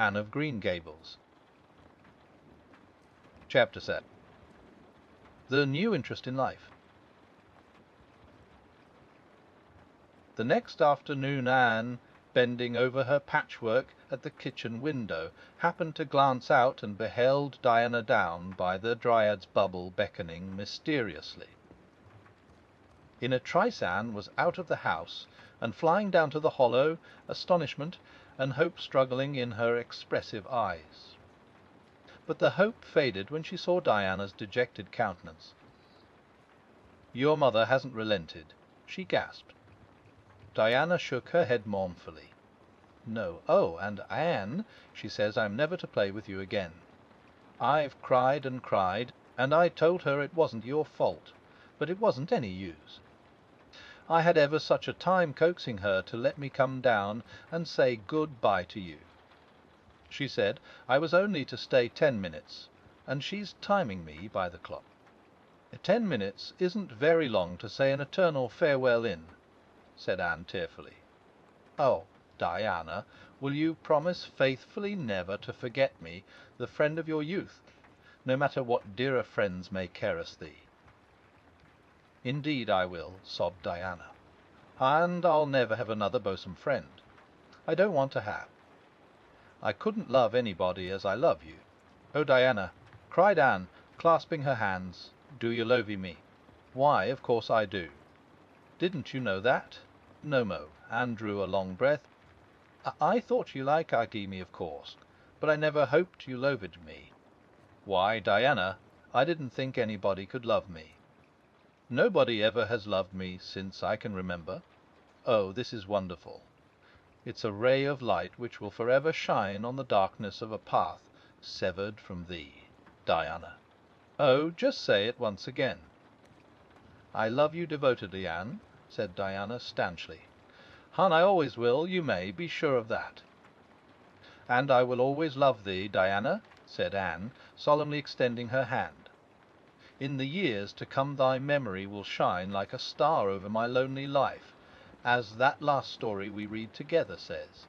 Anne of Green Gables. Chapter 7. The New Interest in Life. The next afternoon Anne, bending over her patchwork at the kitchen window, happened to glance out and beheld Diana down by the Dryad's bubble beckoning mysteriously. In a trice Anne was out of the house, and flying down to the hollow, astonishment and hope struggling in her expressive eyes. But the hope faded when she saw Diana's dejected countenance. "Your mother hasn't relented," she gasped. Diana shook her head mournfully. "No. Oh, and Anne, she says I'm never to play with you again. I've cried and cried, and I told her it wasn't your fault, but it wasn't any use. I had ever such a time coaxing her to let me come down and say good-bye to you. She said I was only to stay 10 minutes, and she's timing me by the clock. 10 minutes isn't very long to say an eternal farewell in," said Anne tearfully. "Oh, Diana, will you promise faithfully never to forget me, the friend of your youth, no matter what dearer friends may caress thee?" "Indeed I will," sobbed Diana. "And I'll never have another bosom friend. I don't want to have. I couldn't love anybody as I love you. Oh, Diana," cried Anne, clasping her hands, "do you lovey me?" "Why, of course I do. Didn't you know that?" "No mo." Anne drew a long breath. I thought you like me, of course, but I never hoped you loved me." "Why, Diana, I didn't think anybody could love me. Nobody ever has loved me since I can remember. Oh, this is wonderful. It's a ray of light which will forever shine on the darkness of a path severed from thee, Diana. Oh, just say it once again." "I love you devotedly, Anne," said Diana stanchly. "And I always will, you may be sure of that." "And I will always love thee, Diana," said Anne, solemnly extending her hand. "In the years to come thy memory will shine like a star over my lonely life, as that last story we read together says.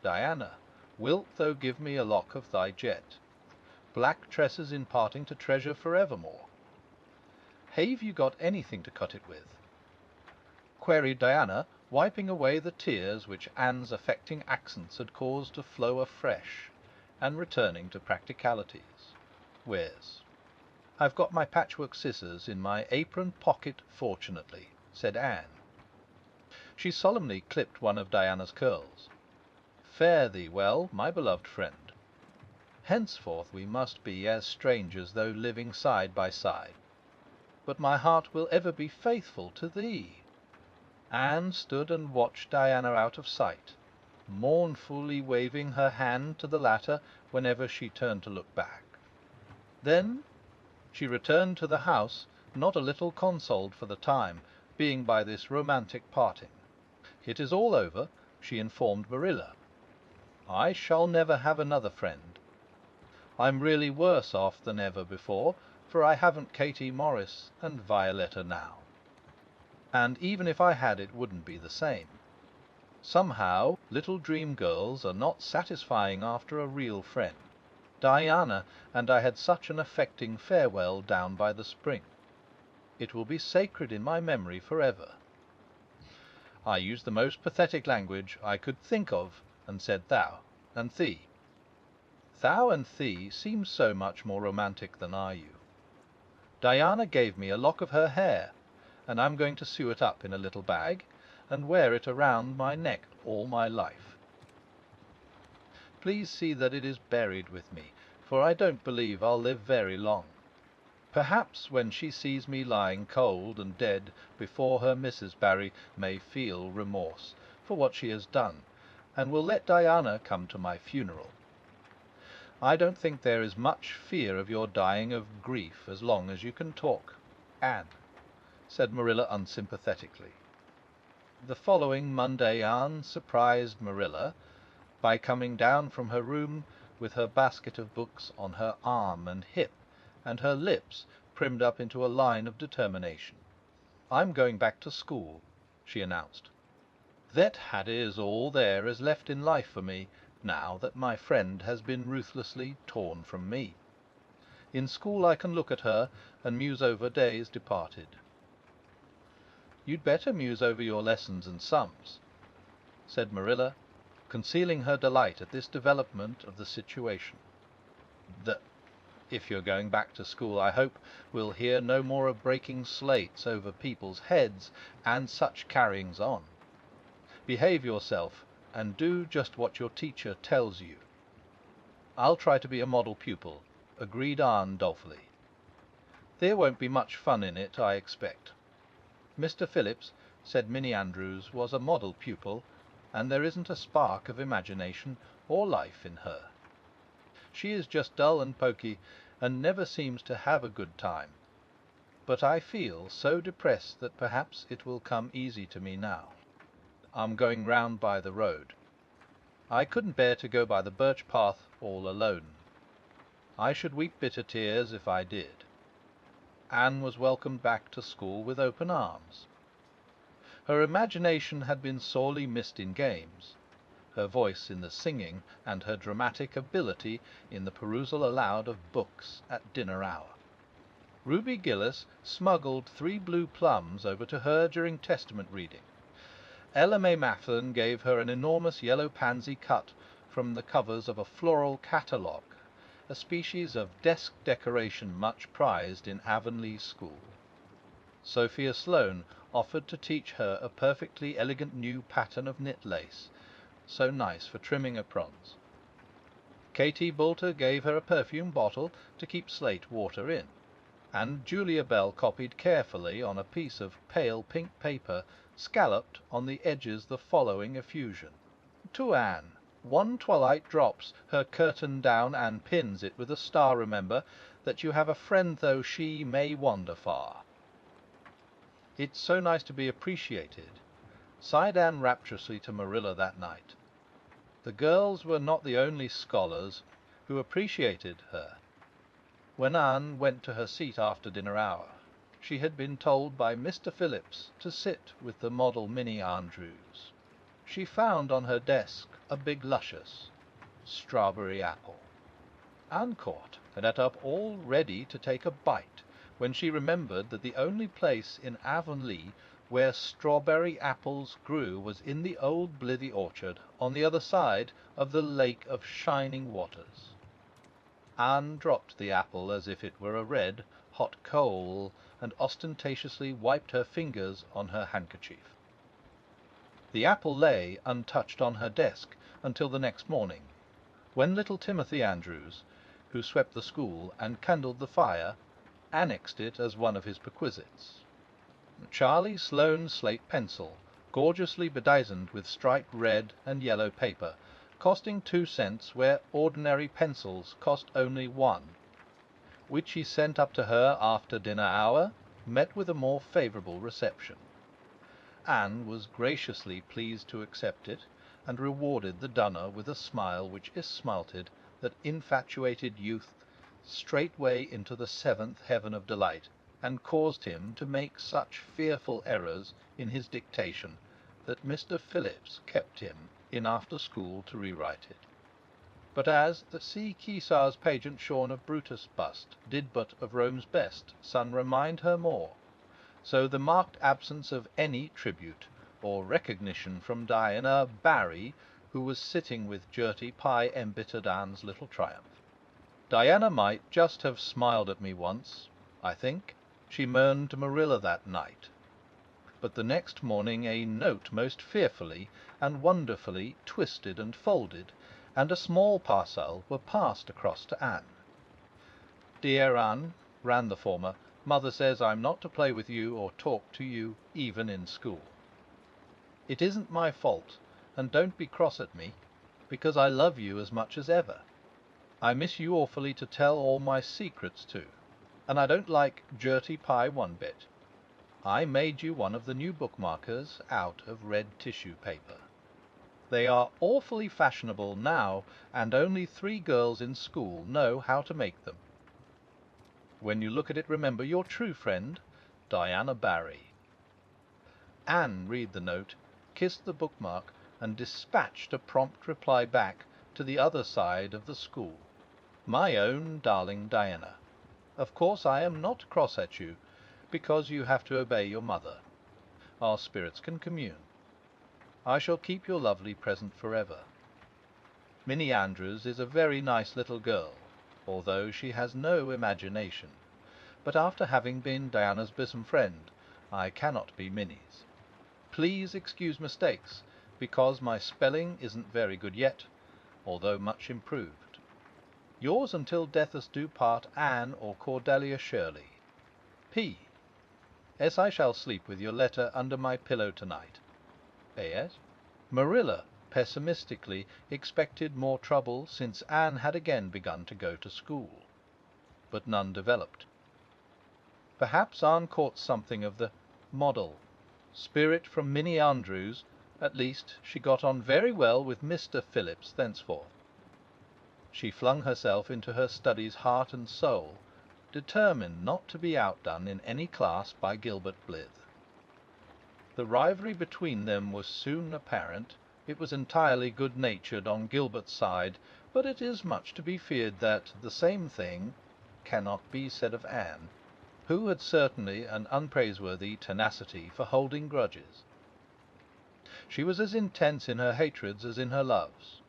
Diana, wilt thou give me a lock of thy jet, black tresses in parting to treasure forevermore? Have you got anything to cut it with?" queried Diana, wiping away the tears which Anne's affecting accents had caused to flow afresh, and returning to practicalities. "Where's?" "I've got my patchwork scissors in my apron pocket, fortunately," said Anne. She solemnly clipped one of Diana's curls. "Fare thee well, my beloved friend. Henceforth we must be as strangers, though living side by side. But my heart will ever be faithful to thee." Anne stood and watched Diana out of sight, mournfully waving her hand to the latter whenever she turned to look back. Then she returned to the house, not a little consoled for the time being by this romantic parting. "It is all over," she informed Marilla. "I shall never have another friend. I'm really worse off than ever before, for I haven't Katie Morris and Violetta now. And even if I had, it wouldn't be the same. Somehow, little dream girls are not satisfying after a real friend. Diana and I had such an affecting farewell down by the spring. It will be sacred in my memory forever. I used the most pathetic language I could think of, and said thou and thee. Thou and thee seem so much more romantic than are you. Diana gave me a lock of her hair, and I'm going to sew it up in a little bag and wear it around my neck all my life. Please see that it is buried with me, for I don't believe I'll live very long. Perhaps when she sees me lying cold and dead before her, Mrs. Barry may feel remorse for what she has done, and will let Diana come to my funeral. I don't think there is much fear of your dying of grief as long as you can talk, Anne," said Marilla unsympathetically. The following Monday Anne surprised Marilla by coming down from her room with her basket of books on her arm and hip, and her lips primmed up into a line of determination. "I'm going back to school," she announced. "That is all there is left in life for me, now that my friend has been ruthlessly torn from me. In school I can look at her and muse over days departed. You'd better muse over your lessons and sums, said Marilla, concealing her delight at this development of the situation. If you're going back to school, I hope we'll hear no more of breaking slates over people's heads and such carryings on. Behave yourself and do just what your teacher tells you. I'll try to be a model pupil, agreed Anne dolefully. There won't be much fun in it, I expect. Mr. Phillips said Minnie Andrews was a model pupil, and there isn't a spark of imagination or life in her. She is just dull and poky, and never seems to have a good time. But I feel so depressed that perhaps it will come easy to me now. I'm going round by the road. I couldn't bear to go by the birch path all alone. I should weep bitter tears if I did. Anne was welcomed back to school with open arms. Her imagination had been sorely missed in games, her voice in the singing, and her dramatic ability in the perusal aloud of books at dinner hour. Ruby Gillis smuggled 3 blue plums over to her during Testament reading. Ella May Mafflin gave her an enormous yellow pansy cut from the covers of a floral catalogue, a species of desk decoration much prized in Avonlea School. Sophia Sloane offered to teach her a perfectly elegant new pattern of knit lace, so nice for trimming aprons. Katie Boulter gave her a perfume bottle to keep slate water in, and Julia Bell copied carefully on a piece of pale pink paper, scalloped on the edges, the following effusion. To Anne, 1 twilight drops her curtain down and pins it with a star, remember, that you have a friend though she may wander far. It's so nice to be appreciated, sighed Anne rapturously to Marilla that night. The girls were not the only scholars who appreciated her. When Anne went to her seat after dinner hour, she had been told by Mr. Phillips to sit with the model Minnie Andrews. She found on her desk a big luscious strawberry apple. Anne caught and ate up all ready to take a bite, when she remembered that the only place in Avonlea where strawberry apples grew was in the old Blithy orchard on the other side of the Lake of Shining Waters. Anne dropped the apple as if it were a red, hot coal, and ostentatiously wiped her fingers on her handkerchief. The apple lay untouched on her desk until the next morning, when little Timothy Andrews, who swept the school and kindled the fire, annexed it as one of his perquisites. Charlie Sloane's slate pencil, gorgeously bedizened with striped red and yellow paper, costing 2 cents where ordinary pencils cost only 1, which he sent up to her after dinner hour, met with a more favourable reception. Anne was graciously pleased to accept it, and rewarded the donor with a smile which esmalted that infatuated youth straightway into the 7th heaven of delight, and caused him to make such fearful errors in his dictation that Mr. Phillips kept him in after school to rewrite it. But as the C. Keesar's pageant shorn of Brutus bust did but of Rome's best son remind her more, so the marked absence of any tribute or recognition from Diana Barry, who was sitting with Gertie Pye, embittered Anne's little triumph. Diana might just have smiled at me once, I think, she moaned to Marilla that night. But the next morning a note most fearfully and wonderfully twisted and folded, and a small parcel were passed across to Anne. "Dear Anne," ran the former, "Mother says I'm not to play with you or talk to you even in school. It isn't my fault, and don't be cross at me, because I love you as much as ever. I miss you awfully to tell all my secrets to, and I don't like Gertie Pye one bit. I made you one of the new bookmarkers out of red tissue paper. They are awfully fashionable now, and only 3 girls in school know how to make them. When you look at it, remember your true friend, Diana Barry." Anne read the note, kissed the bookmark, and dispatched a prompt reply back to the other side of the school. My own darling Diana, of course I am not cross at you, because you have to obey your mother. Our spirits can commune. I shall keep your lovely present forever. Minnie Andrews is a very nice little girl, although she has no imagination. But after having been Diana's bosom friend, I cannot be Minnie's. Please excuse mistakes, because my spelling isn't very good yet, although much improved. Yours until death us do part, Anne or Cordelia Shirley. P. As I shall sleep with your letter under my pillow tonight. A.S. Marilla pessimistically expected more trouble since Anne had again begun to go to school, but none developed. Perhaps Anne caught something of the model spirit from Minnie Andrews. At least she got on very well with Mr. Phillips thenceforth. She flung herself into her studies heart and soul, determined not to be outdone in any class by Gilbert Blythe. The rivalry between them was soon apparent. It was entirely good-natured on Gilbert's side, but it is much to be feared that the same thing cannot be said of Anne, who had certainly an unpraiseworthy tenacity for holding grudges. She was as intense in her hatreds as in her loves.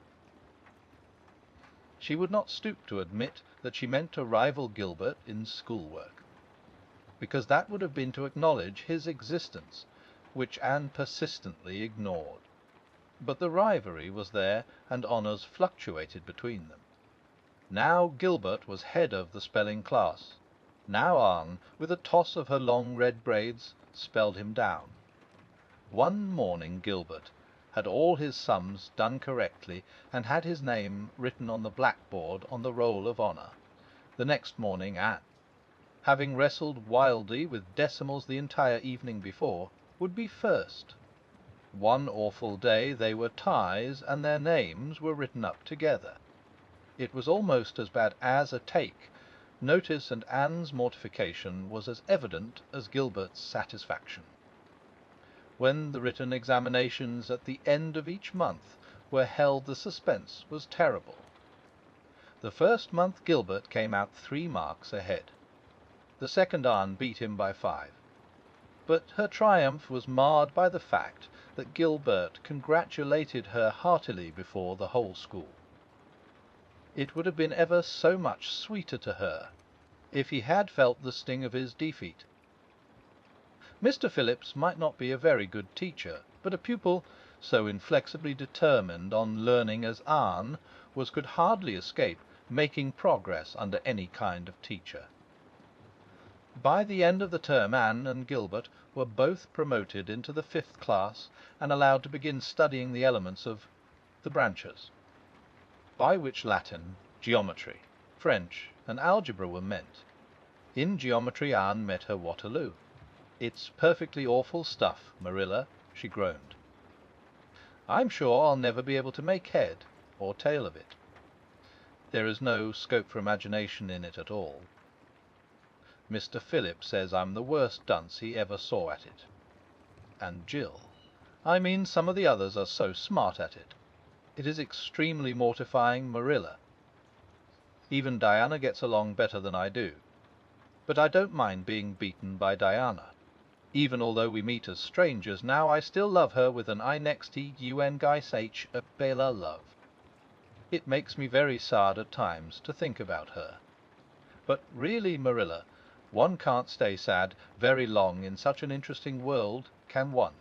She would not stoop to admit that she meant to rival Gilbert in schoolwork, because that would have been to acknowledge his existence, which Anne persistently ignored. But the rivalry was there, and honours fluctuated between them. Now Gilbert was head of the spelling class. Now Anne, with a toss of her long red braids, spelled him down. One morning Gilbert had all his sums done correctly, and had his name written on the blackboard on the roll of honour. The next morning Anne, having wrestled wildly with decimals the entire evening before, would be first. One awful day they were ties, and their names were written up together. It was almost as bad as a take. Notice and Anne's mortification was as evident as Gilbert's satisfaction. When the written examinations at the end of each month were held, the suspense was terrible. The first month Gilbert came out 3 marks ahead. The second Anne beat him by 5. But her triumph was marred by the fact that Gilbert congratulated her heartily before the whole school. It would have been ever so much sweeter to her if he had felt the sting of his defeat. Mr. Phillips might not be a very good teacher, but a pupil so inflexibly determined on learning as Anne could hardly escape making progress under any kind of teacher. By the end of the term Anne and Gilbert were both promoted into the 5th class and allowed to begin studying the elements of the branches, by which Latin, geometry, French, and algebra were meant. In geometry Anne met her Waterloo. "It's perfectly awful stuff, Marilla," she groaned. "I'm sure I'll never be able to make head or tail of it. There is no scope for imagination in it at all. Mr. Phillips says I'm the worst dunce he ever saw at it. And Jill, I mean some of the others are so smart at it. It is extremely mortifying, Marilla. Even Diana gets along better than I do. But I don't mind being beaten by Diana. Even although we meet as strangers now, I still love her with an I next T UN Geis H a Bela love. It makes me very sad at times to think about her. But really, Marilla, one can't stay sad very long in such an interesting world, can one?"